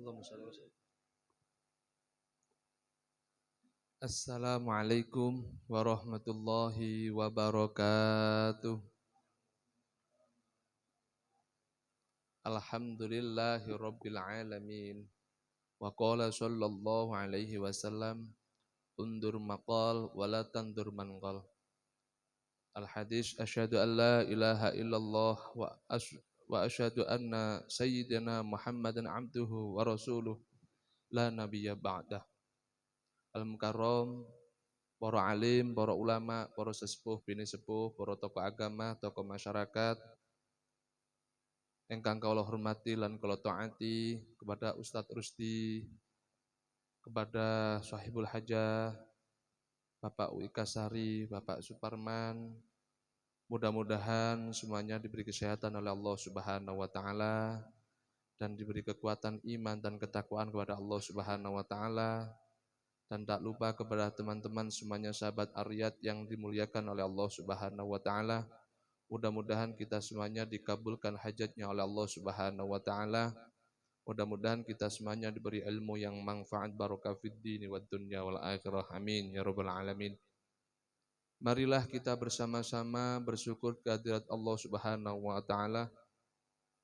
Allahumma shalli wa sallim. Assalamualaikum warahmatullahi wabarakatuh. Alhamdulillahi rabbil alamin. Wa qala sallallahu alaihi wasallam, undur maqal wala tandur manqal. Al-hadis asyhadu an la ilaha illallah wa asyhadu anna sayyidina Muhammadan abduhu wa rasuluh la nabiyya ba'dah. Al-mukarram, para alim, para ulama, para sesepuh, bini sepuh, para tokoh agama, tokoh masyarakat, ingkang kula hormati lan kula taati, kepada Ustadz Rusdi, kepada Sahibul Hajah, Bapak Wikasari, Bapak Suparman, mudah-mudahan semuanya diberi kesehatan oleh Allah Subhanahu wa taala dan diberi kekuatan iman dan ketakwaan kepada Allah Subhanahu wa taala. Dan tak lupa kepada teman-teman semuanya sahabat Ariyat yang dimuliakan oleh Allah Subhanahu wa taala. Mudah-mudahan kita semuanya dikabulkan hajatnya oleh Allah Subhanahu wa taala. Mudah-mudahan kita semuanya diberi ilmu yang manfaat barokah fid dini wad dunya wal akhirah. Amin ya rabbal alamin. Marilah kita bersama-sama bersyukur kehadirat Allah Subhanahu wa taala,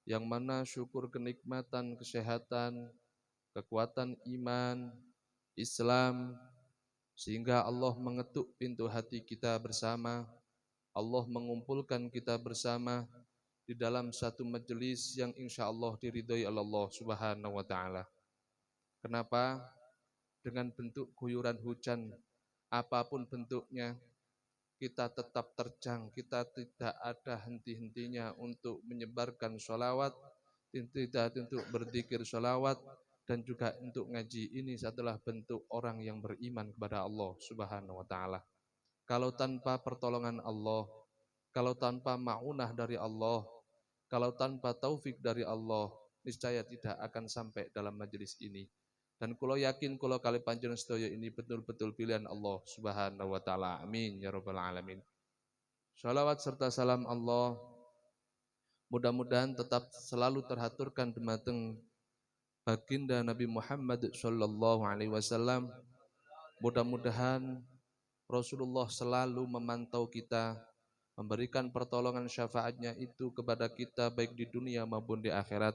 yang mana syukur kenikmatan, kesehatan, kekuatan iman, Islam, sehingga Allah mengetuk pintu hati kita bersama. Allah mengumpulkan kita bersama di dalam satu majelis yang insya Allah diridhoi oleh Allah Subhanahu wa taala. Kenapa? Dengan bentuk guyuran hujan apapun bentuknya, kita tetap terjang, kita tidak ada henti-hentinya untuk menyebarkan sholawat, tidak untuk berzikir sholawat, dan juga untuk ngaji. Ini adalah bentuk orang yang beriman kepada Allah Subhanahu wa taala. Kalau tanpa pertolongan Allah, kalau tanpa ma'unah dari Allah, kalau tanpa taufik dari Allah, niscaya tidak akan sampai dalam majelis ini. Dan kula yakin kula kali panjenengan sedaya ini betul-betul pilihan Allah Subhanahu wa taala. Amin ya rabbal alamin. Shalawat serta salam Allah mudah-mudahan tetap selalu terhaturkan dumateng baginda Nabi Muhammad sallallahu alaihi wasallam. Mudah-mudahan Rasulullah selalu memantau kita, memberikan pertolongan syafaatnya itu kepada kita baik di dunia maupun di akhirat.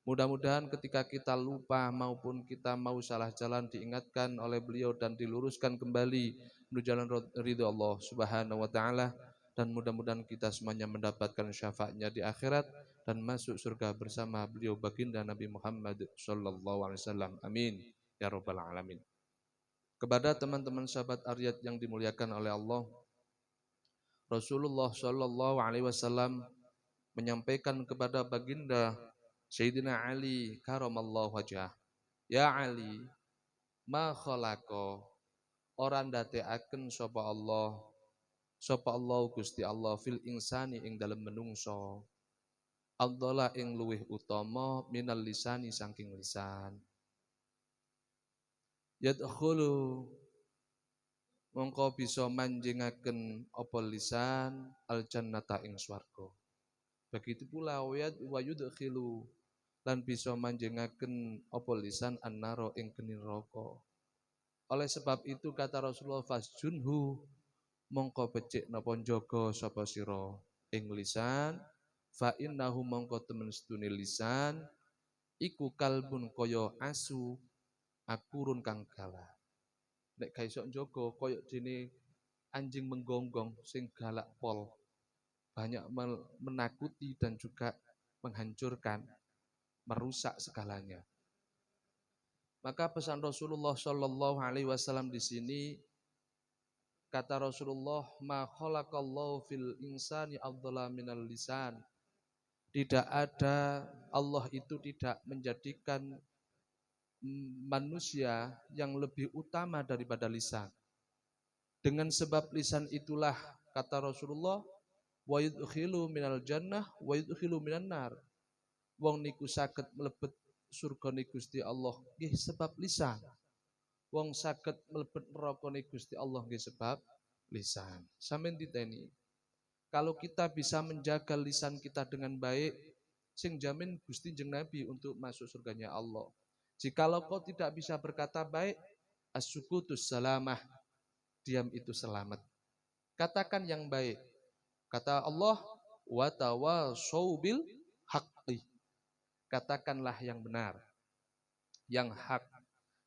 Mudah-mudahan ketika kita lupa maupun kita mau salah jalan diingatkan oleh beliau dan diluruskan kembali menuju jalan ridho Allah Subhanahu wa taala, dan mudah-mudahan kita semuanya mendapatkan syafaatnya di akhirat dan masuk surga bersama beliau baginda Nabi Muhammad sallallahu alaihi wasallam. Amin ya rabbal alamin. Kepada teman-teman sahabat Ariyat yang dimuliakan oleh Allah, Rasulullah sallallahu alaihi wasallam menyampaikan kepada baginda Sayyidina Ali karamallahu wajhah, ya Ali, ma khalaqa, ora ndadekaken sapa Allah Gusti Allah fil insani ing dalem menungso, Abdullah ing luweh utama minal lisani saking lisan. Yadkhulu, mongko bisa manjingaken apa lisan al jannata ing swarga. Begitu pula wa yudkhilu, lan bisa manjingaken apa lisan annaro ing geni neraka. Oleh sebab itu kata Rasulullah, fasjunhu, mongko becik napa njaga sapa sira ing lisan, fa innahu mongko temen sedune lisan iku kalbun kaya asu akurun kang galak. Nek ga iso njaga kaya dene anjing menggonggong sing galak pol, banyak menakuti dan juga menghancurkan, merusak segalanya. Maka pesan Rasulullah sallallahu alaihi wasallam di sini, kata Rasulullah, ma khalaqallahu fil insani afdhala minal lisan. Tidak ada, Allah itu tidak menjadikan manusia yang lebih utama daripada lisan. Dengan sebab lisan itulah, kata Rasulullah, wa yudkhilu minal jannah wa yudkhilu minan nar. Wong niku saged mlebet surga ni Gusti Allah nggih sebab lisan. Wong saged mlebet neraka ni Gusti Allah nggih sebab lisan. Sampeyan titeni, kalau kita bisa menjaga lisan kita dengan baik, sing jamin Gusti jeung Nabi untuk masuk surganya Allah. Jikalau kau tidak bisa berkata baik, as-sukutus salamah, diam itu selamat. Katakan yang baik. Kata Allah, wa tawasau bil haqqi. Katakanlah yang benar, yang hak.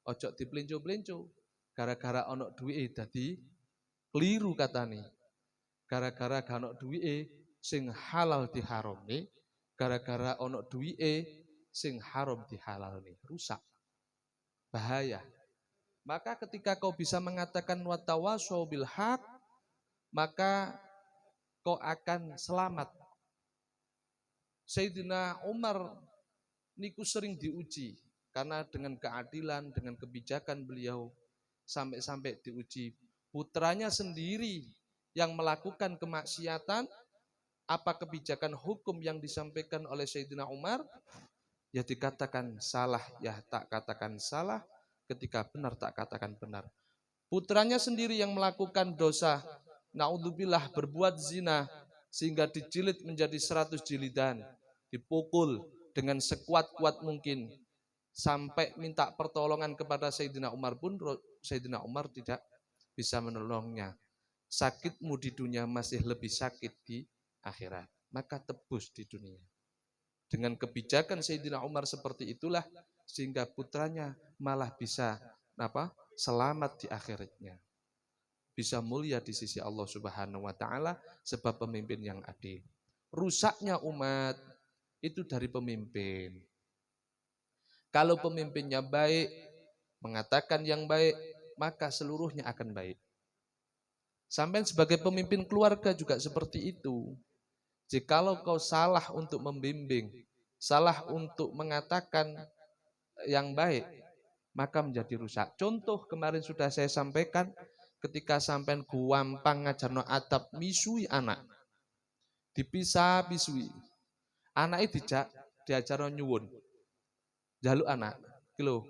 Ojo diplincu-plincu. Gara-gara ono duwike dadi keliru katane. Gara-gara gak ono duwike sing halal diharomne, gara-gara ono duwike sing haram dihalalne, rusak. Bahaya. Maka ketika kau bisa mengatakan wa tawasau bil haq, maka kau akan selamat. Sayyidina Umar niku sering diuji karena dengan keadilan, dengan kebijakan beliau sampai-sampai diuji putranya sendiri yang melakukan kemaksiatan. Apa kebijakan hukum yang disampaikan oleh Sayyidina Umar? Ya dikatakan salah, ya tak katakan salah, ketika benar tak katakan benar. Putranya sendiri yang melakukan dosa, naudzubillah, berbuat zina, sehingga dijilid menjadi 100 jilidan, dipukul dengan sekuat-kuat mungkin, sampai minta pertolongan kepada Sayyidina Umar pun Sayyidina Umar tidak bisa menolongnya. Sakitmu di dunia masih lebih sakit di akhirat, maka tebus di dunia. Dengan kebijakan Sayyidina Umar seperti itulah sehingga putranya malah bisa selamat di akhiratnya. Bisa mulia di sisi Allah Subhanahu wa taala sebab pemimpin yang adil. Rusaknya umat itu dari pemimpin. Kalau pemimpinnya baik, mengatakan yang baik, maka seluruhnya akan baik. Sampai sebagai pemimpin keluarga juga seperti itu. Jikalau kau salah untuk membimbing, salah untuk mengatakan yang baik, maka menjadi rusak. Contoh kemarin sudah saya sampaikan, ketika sampean guampang ngajarno adab misui anak, dipisah bisui, anak itu diajarno nyuwun, jaluk anak, kilo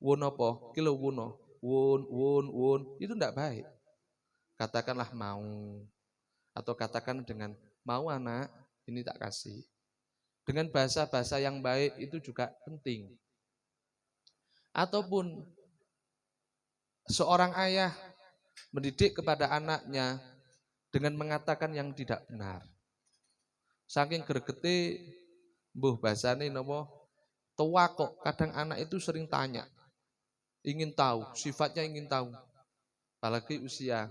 wun apa, kilo wuno, wun, itu tidak baik. Katakanlah mau, atau katakan dengan mau anak, ini tak kasih. Dengan bahasa-bahasa yang baik itu juga penting. Ataupun seorang ayah mendidik kepada anaknya dengan mengatakan yang tidak benar. Saking gregete mbuh bahasane napa tua kok, kadang anak itu sering tanya. Ingin tahu, sifatnya ingin tahu. Apalagi usia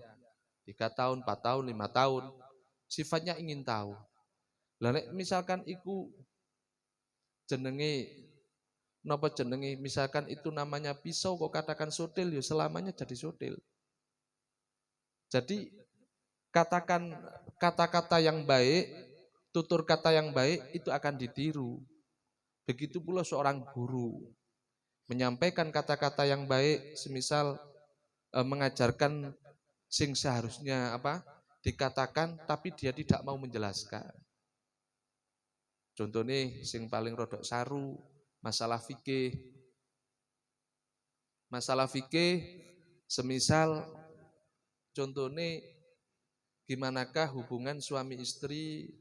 3 tahun, 4 tahun, 5 tahun, sifatnya ingin tahu. Lah nek misalkan iku jenenge napa jenenge, misalkan itu namanya pisau kok katakan sotil, ya selamanya jadi sotil. Jadi katakan kata-kata yang baik, tutur kata yang baik itu akan ditiru. Begitu pula seorang guru menyampaikan kata-kata yang baik, semisal mengajarkan sing seharusnya dikatakan, tapi dia tidak mau menjelaskan. Contohnya sing paling rodok saru, masalah fikih. Masalah fikih semisal contohnya gimanakah hubungan suami istri,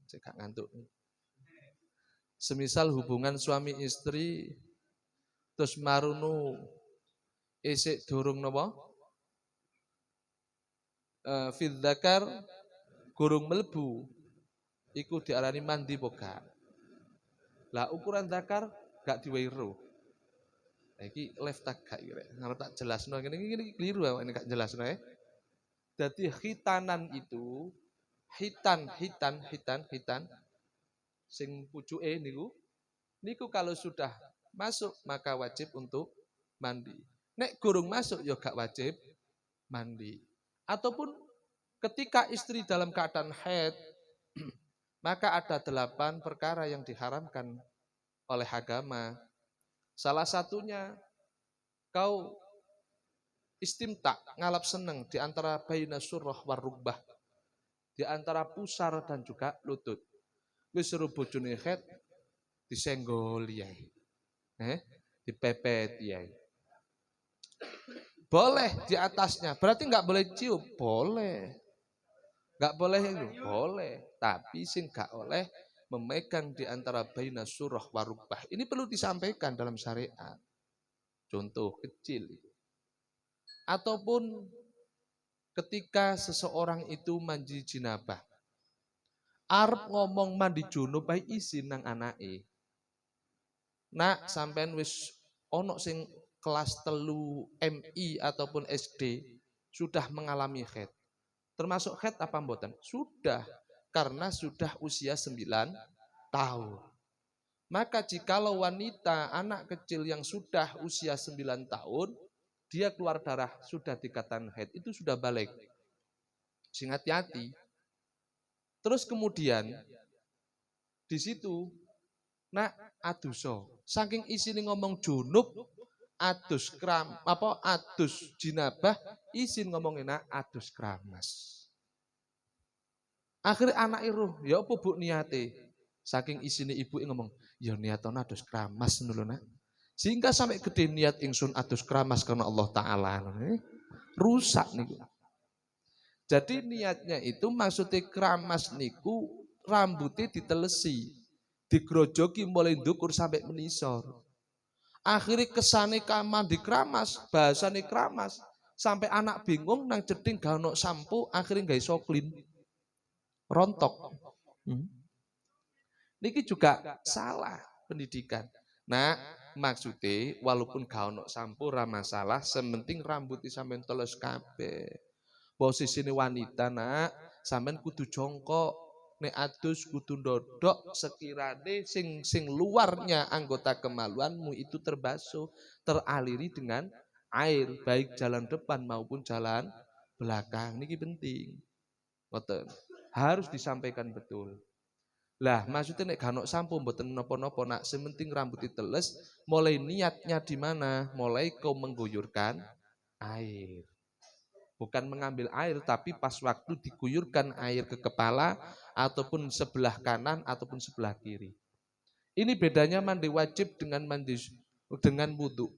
saya ngantuk. Semisal hubungan suami istri terus marunu isik durung napa? Fil dzakar gurung melbu. Iku diarani mandi boga. Lah ukuran zakar gak diweru. Iki left tak gak iki ngarep tak jelasno ngene keliru ini gak jelasno ya. Dadi khitanan itu hitan sing pucuke niku kalau sudah masuk maka wajib untuk mandi. Nek gurung masuk ya gak wajib mandi. Ataupun ketika istri dalam keadaan haid, maka ada 8 perkara yang diharamkan oleh agama. Salah satunya kau istimta, ngalap seneng di antara baina surrah war rugbah, di antara pusar dan juga lutut. Wis suruh bojone haid disenggol yai. Dipepet yai. Boleh di atasnya, berarti enggak boleh cium, boleh. Enggak boleh itu, boleh. Tapi sing enggak oleh memegang di antara baina surah warukbah. Ini perlu disampaikan dalam syariat. Contoh kecil. Ataupun ketika seseorang itu mandi jinabah. Arep ngomong mandi junub bae izin nang anake. Nak sampean wis ono sing kelas 3 MI ataupun SD sudah mengalami haid. Termasuk haid apa mboten? Sudah, karena sudah usia 9 tahun. Maka jikalau wanita anak kecil yang sudah usia 9 tahun, dia keluar darah sudah dikatakan haid, itu sudah balik. Sing hati-hati. Terus kemudian di situ nak aduso, saking isine ngomong junub, adus adus jinabah, izin ngomongin nak adus keramas. Akhirnya anak iruh, ya apa bu niate? Saking isine ibu ngomong, ya niatona adus keramas dulu nak. Sehingga sampai gede niat ingsun adus keramas karena Allah Ta'ala. Rusak niku. Jadi niatnya itu maksudnya keramas niku rambutnya ditelesi, digrojoki mulai ndukur sampai menisor. Akhirnya kesane kaman di keramas, bahasane keramas, sampai anak bingung nang jeding gak ono sampo, akhirnya gak iso clean. Rontok. Niki juga salah pendidikan. Nah, maksudnya walaupun gak ono sampo ra masalah, sementing rambutnya sampai teles kabeh. Posisine wanita nak, sampean kudu jongkok, nek adus kudu ndodok sekirane sing luarnya anggota kemaluanmu itu terbasuh, teraliri dengan air, baik jalan depan maupun jalan belakang. Niki penting. Ngoten. Harus disampaikan betul. Lah, maksudnya nek gak ono sampo mboten napa-napa nak, sementing rambut diteles, mulai niatnya di mana? Mulai kau mengguyurkan air. Bukan mengambil air, tapi pas waktu diguyurkan air ke kepala, ataupun sebelah kanan, ataupun sebelah kiri. Ini bedanya mandi wajib dengan wudhu.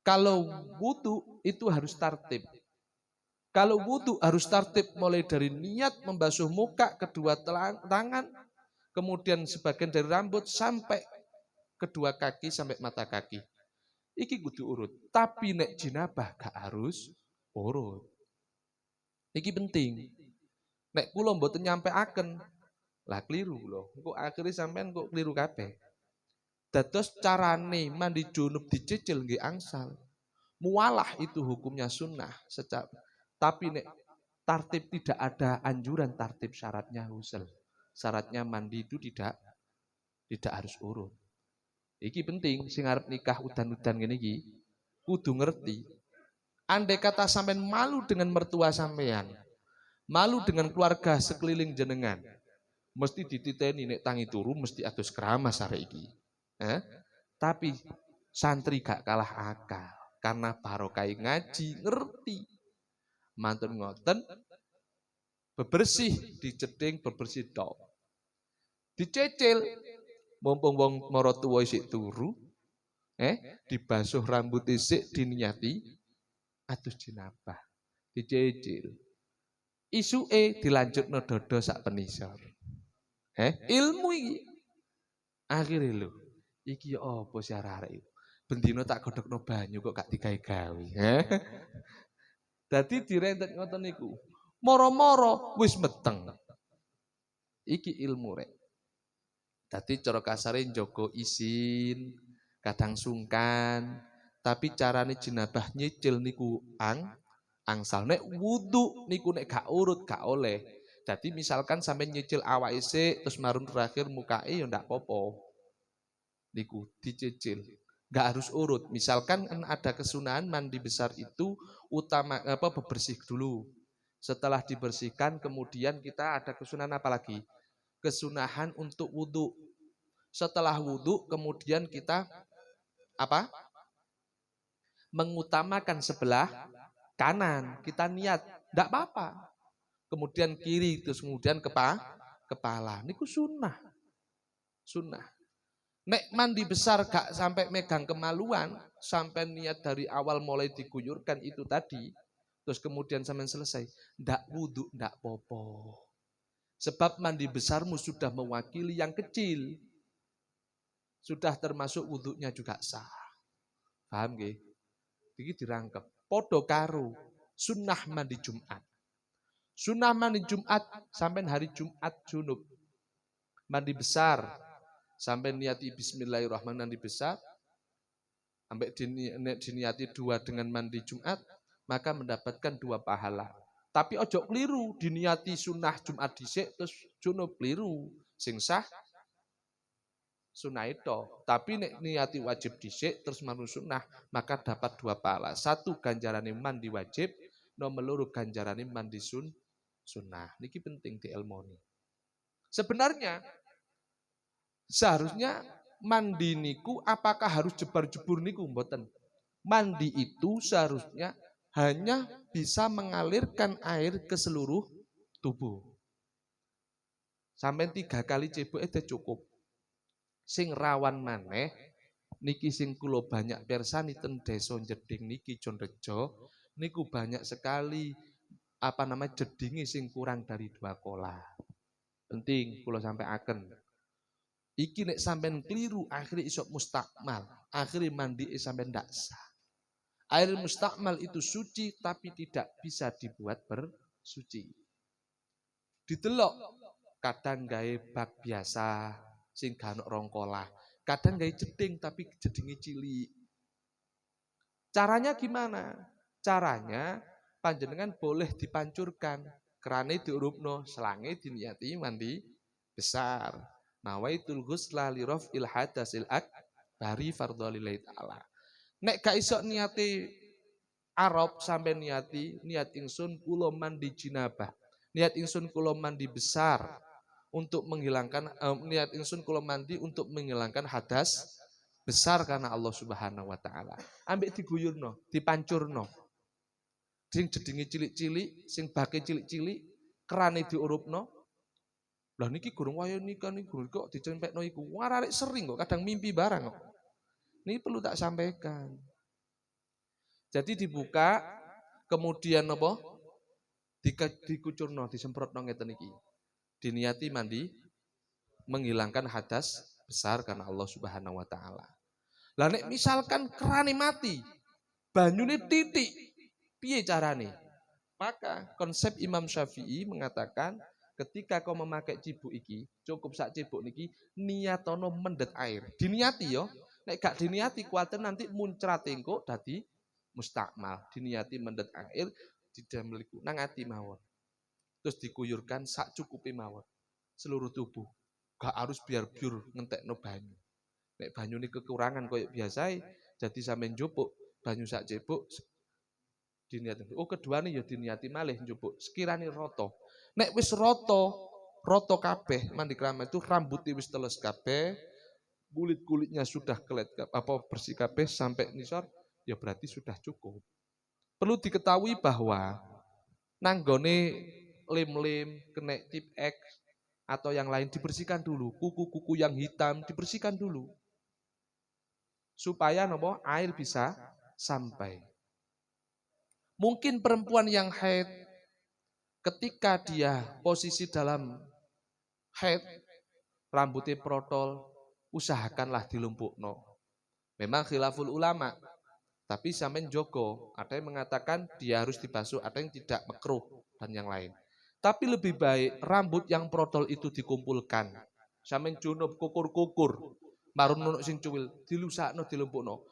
Kalau wudhu itu harus tartib. Kalau wudhu harus tartib mulai dari niat membasuh muka, kedua tangan, kemudian sebagian dari rambut, sampai kedua kaki, sampai mata kaki. Iki kudu urut. Tapi nek jinabah gak harus urut. Iki penting. Nek kula mboten nyampeaken, lah keliru lho. Engko akhire sampean kok keliru kabeh. Dados carane mandi junub dicicil nggih angsal. Mualah itu hukumnya sunnah tapi nek tartib tidak ada anjuran tartib, syaratnya husl. Syaratnya mandi itu tidak harus urut. Iki penting sing arep nikah udan-udan ngene iki kudu ngerti. Andai kata sampean malu dengan mertua sampean, malu dengan keluarga sekeliling jenengan, mesti dititeni nek tangi turu mesti adus keramas arek iki. Tapi santri gak kalah akal karena barokah ngaji ngerti. Mantun ngoten bebersih diceding bebersih tok. Dicecil mumpung wong maratuwa isih turu, dibasuh rambut isik diniati adus jinabah, dicicil. Isuke dilanjutno dodo sak penisor. Ilmu iki. Akhire lho, iki apa sih arek-arek iki? Bendina tak godhogno banyu kok gak digawe-gawe. Dadi direntet ngoten niku. Moro-moro wis meteng. Iki ilmu rek. Dadi cara kasare njaga isin, kadang sungkan, tapi carane jinabah nyicil niku angsal. Nek wudu niku nek gak urut gak oleh. Jadi misalkan sampai nyicil awake sik terus marun terakhir mukae ya ndak apa-apa. Niku dicicil. Gak harus urut. Misalkan ada kesunahan mandi besar itu bebersih dulu. Setelah dibersihkan kemudian kita ada kesunahan apa lagi? Kesunahan untuk wudu. Setelah wudu kemudian kita mengutamakan sebelah kanan, kita niat, tidak apa-apa. Kemudian kiri, terus kemudian kepala. Niku sunnah. Nek mandi besar gak sampai megang kemaluan, sampai niat dari awal mulai diguyurkan itu tadi, terus kemudian sampai selesai, ndak wudu, ndak popo. Sebab mandi besarmu sudah mewakili yang kecil. Sudah termasuk wudhunya juga sah. Paham nggih? Iki dirangkep. Padha karo sunnah mandi Jumat. Sunnah mandi Jumat sampai hari Jumat junub. Mandi besar sampai niati bismillahirrahmanirrahim mandi besar. Sampai diniati 2 dengan mandi Jumat, maka mendapatkan 2 pahala. Tapi ojo keliru, diniati sunnah Jumat dhisik terus junub keliru. Sing sah sunnah itu. Tapi nek niati wajib dhisik terus manu sunnah, maka dapat 2 pahala. 1 ganjarane mandi wajib, nomor 2 ganjarane mandi sunnah. Niki penting dielmoni. Sebenarnya seharusnya mandi niku apakah harus jebar-jebur niku mboten. Mandi itu seharusnya hanya bisa mengalirkan air ke seluruh tubuh. Sampai 3 kali cebok itu cukup. Sing rawan maneh niki sing kula banyak pirsani ten desa Jeding niki Jonrejo niku banyak sekali jedinge sing kurang dari 2 kolah. Penting kula sampaiaken. Iki nek sampean keliru akhirnya isok mustakmal, akhirnya mandi sampean ndak sah. Air mustakmal itu suci tapi tidak bisa dibuat bersuci. Ditelok kadang gawe bak biasa sing gak ono rongkolah, kadang gawe jeding tapi jedinge cilik. Caranya gimana? Caranya panjenengan boleh dipancurkan, kerane diurupno, selange diniati mandi besar. Nawaitul ghusla li raf'il hadasil akbari fardhu lillahi ta'ala. Nek gak iso niati Arab sampai niat ingsun kula mandi jinabah. Niat ingsun kula mandi besar untuk menghilangkan niat ingsun kula mandi untuk menghilangkan hadas besar karena Allah Subhanahu wa taala. Ambek diguyurno, dipancurno. Sing jedinge cilik-cilik, sing bake cilik-cilik, kerane diurupno. Lah niki gurung waya nikah niku kok dicempekno iku. Arek sering kok kadang mimpi barang kok. Ini perlu tak sampaikan. Jadi dibuka, kemudian apa? Dikucurno, disemprotno ngeten iki. Diniati mandi, menghilangkan hadas besar karena Allah Subhanahu wa taala. Lah nek misalkan kerane mati, banyune titik, piye carane? Maka konsep Imam Syafi'i mengatakan ketika kau memakai cibuk iki, cukup sak cibuk niki niatono mendet air. Diniati yo. Nek gak diniati kuatir nanti muncrat engko dadi mustakmal. Diniati mendet air didameliku nang ati mawon. Terus dikuyurkan sak cukupe mawon. Seluruh tubuh. Gak harus biar-biur ngentekno banyu. Nek banyu ini kekurangan koyo biasa jadi sampean njupuk banyu sak cebuk diniati. Oh keduane ya diniati malih njupuk sekirane rata. Nek wis rata kabeh mandi keramat itu rambutnya wis teles kabeh. Kulit-kulitnya sudah bersih kabeh sampai nisor, ya berarti sudah cukup. Perlu diketahui bahwa nanggone lem-lem, kena tip X atau yang lain dibersihkan dulu, kuku-kuku yang hitam dibersihkan dulu. Supaya nopo air bisa sampai. Mungkin perempuan yang haid ketika dia posisi dalam haid rambutnya protol usahakanlah dilumpukno. Memang khilaful ulama, tapi sampean jogo. Ada yang mengatakan dia harus dibasuh, ada yang tidak, makruh dan yang lain. Tapi lebih baik rambut yang protol itu dikumpulkan. Sampean junub kukur-kukur, marun nunuk sing cuwil, dilusakno dilumpukno.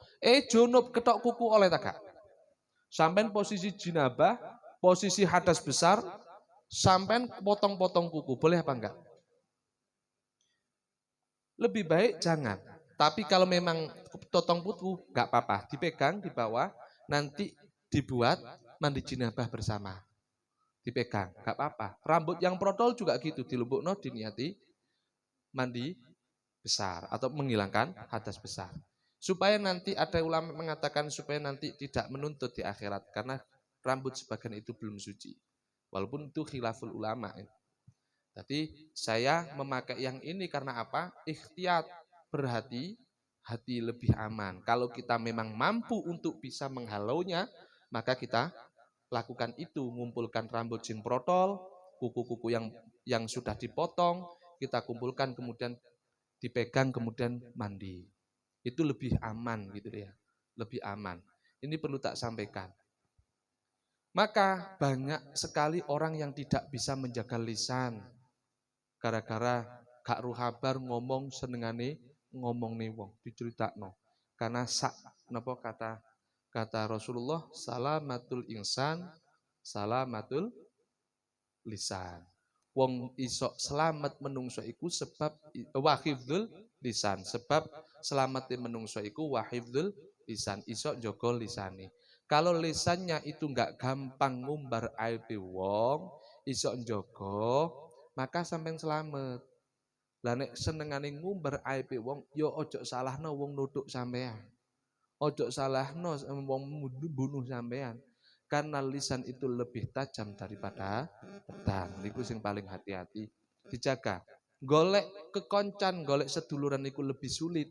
Junub ketok kuku oleh tagak. Sampean posisi jinabah, posisi hadas besar, sampean potong-potong kuku, boleh apa enggak? Lebih baik jangan. Tapi kalau memang potong kuku, nggak apa-apa. Dipegang di bawah, nanti dibuat mandi jinabah bersama. Dipegang, nggak apa-apa. Rambut yang protol juga gitu, dilumpukno diniati mandi besar atau menghilangkan hadas besar. Supaya nanti ada ulama mengatakan supaya nanti tidak menuntut di akhirat karena rambut sebagian itu belum suci. Walaupun itu khilaful ulama. Jadi saya memakai yang ini karena apa? Ikhtiyat, berhati-hati lebih aman. Kalau kita memang mampu untuk bisa menghalaunya, maka kita lakukan itu, mengumpulkan rambut sing protol, kuku-kuku yang yang sudah dipotong, kita kumpulkan kemudian dipegang kemudian mandi. Itu lebih aman gitu ya. Lebih aman. Ini perlu tak sampaikan. Maka banyak sekali orang yang tidak bisa menjaga lisan gara-gara gak ruhabar ngomong senengane ngomong nih wong diceritakno. Karena napa kata Rasulullah salamatul insan salamatul lisan. Wong iso selamat menungso iku sebab wahifdzul lisan. Sebab selamatnya menungso iku wahifdzul lisan. Iso jogo lisane. Kalau lisannya itu enggak gampang ngumbar aib wong, iso jogo, maka sampean selamat. Lah nek senengane ngumbar aib wong, yo ojo salahno wong nutuk sampean. Ojo salahno wong bunuh sampean. Karena lisan itu lebih tajam daripada pedang. Niku sing paling hati-hati. Dijaga. Golek kekoncan, golek seduluran niku lebih sulit.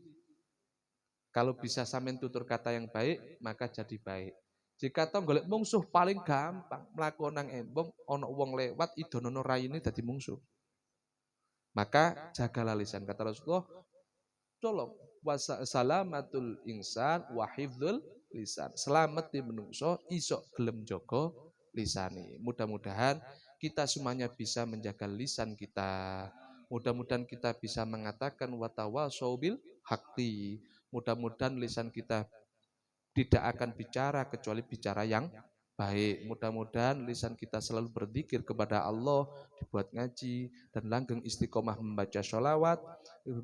Kalau bisa sampean tutur kata yang baik, maka jadi baik. Jika toh golek mungsuh paling gampang, mlaku nang embong ana wong lewat idonono raine dadi mungsuh. Maka jagalah lisan. Kata Rasulullah, tolong salamatul insan wa hifdzul lisan. Selamat di menungso iso gelem jogo lisani. Mudah-mudahan kita semuanya bisa menjaga lisan kita. Mudah-mudahan kita bisa mengatakan watawasau bil haqqi. Mudah-mudahan lisan kita tidak akan bicara kecuali bicara yang baik. Mudah-mudahan lisan kita selalu berzikir kepada Allah, dibuat ngaji dan langgeng istiqomah membaca sholawat,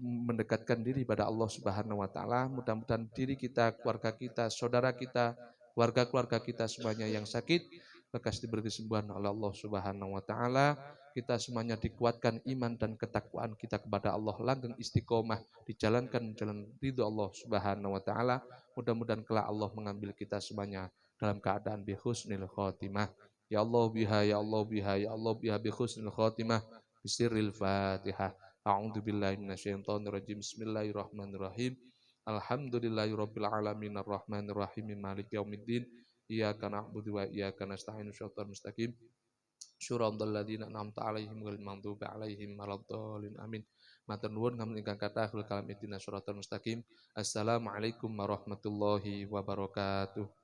mendekatkan diri pada Allah Subhanahu wa taala. Mudah-mudahan diri kita, keluarga kita, saudara kita, keluarga-keluarga kita semuanya yang sakit bekas diberi kesembuhan oleh Allah Subhanahu wa taala. Kita semuanya dikuatkan iman dan ketakwaan kita kepada Allah, langgeng istiqomah dijalankan jalan ridho Allah Subhanahu wa taala. Mudah-mudahan kelak Allah mengambil kita semuanya dalam keadaan bi husnil khotimah. Ya Allah biha ya Allah biha ya Allah biha bi husnil khotimah bisirril Fatihah. A'udzu billahi minasyaitonir rajim. Bismillahirrahmanirrahim. Alhamdulillahirabbil alamin arrahmanir rahim maliki yaumiddin. Iyyaka na'budu wa iyyaka nasta'in shiratal mustaqim. Syuratal ladzina an'amta 'alaihim ghairil maghdubi 'alaihim waladdallin. Amin. Matur nuwun ngamun ingkang kathah akhirul kalam ihdinas shiratal mustaqim. Assalamualaikum warahmatullahi wabarakatuh.